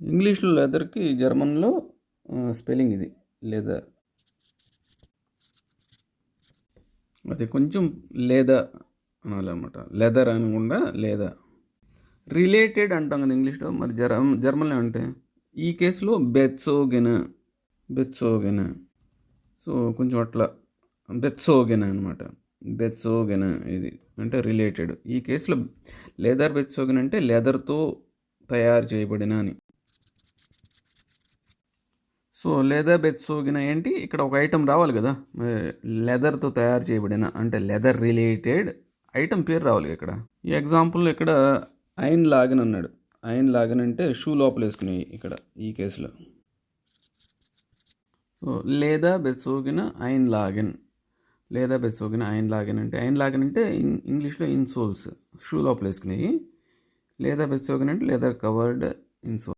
ఇంగ్లీష్లో లెదర్కి జర్మన్లో స్పెల్లింగ్ ఇది లెదర్. అది కొంచెం లేదా అనాలన్నమాట, లెదర్ అనకుండా లేదా. రిలేటెడ్ అంటాం కదా ఇంగ్లీష్లో, మరి జర్మన్లో అంటే ఈ కేసులో బెత్సోగెన్. బెత్సోగెన్. సో కొంచెం అట్లా బెత్సోగెన్ అనమాట. బెత్సోగెన్ ఇది అంటే రిలేటెడ్. ఈ కేసులో లెదర్ బెత్సోగెన్ అంటే లెదర్తో తయారు చేయబడిన అని. సో లెదర్ బెత్సోగిన ఏంటి, ఇక్కడ ఒక ఐటెం రావాలి కదా, లెదర్తో తయారు చేయబడిన అంటే లెదర్ రిలేటెడ్ ఐటెం పేరు రావాలి ఇక్కడ. ఈ ఎగ్జాంపుల్ ఇక్కడ ఐన్ లాగన్ అన్నాడు. ఐన్ లాగన్ అంటే షూ లోపల వేసుకునేవి ఇక్కడ ఈ కేసులో. సో లేదా బెత్సోగిన ఐన్ లాగన్. లేదా బెత్సోగిన ఐన్ లాగన్ అంటే, ఐన్ లాగన్ అంటే ఇంగ్లీష్లో ఇన్సోల్స్, షూ లోపల వేసుకునేవి. లేదా బెత్సోగిన అంటే లెదర్ కవర్డ్ ఇన్సోల్.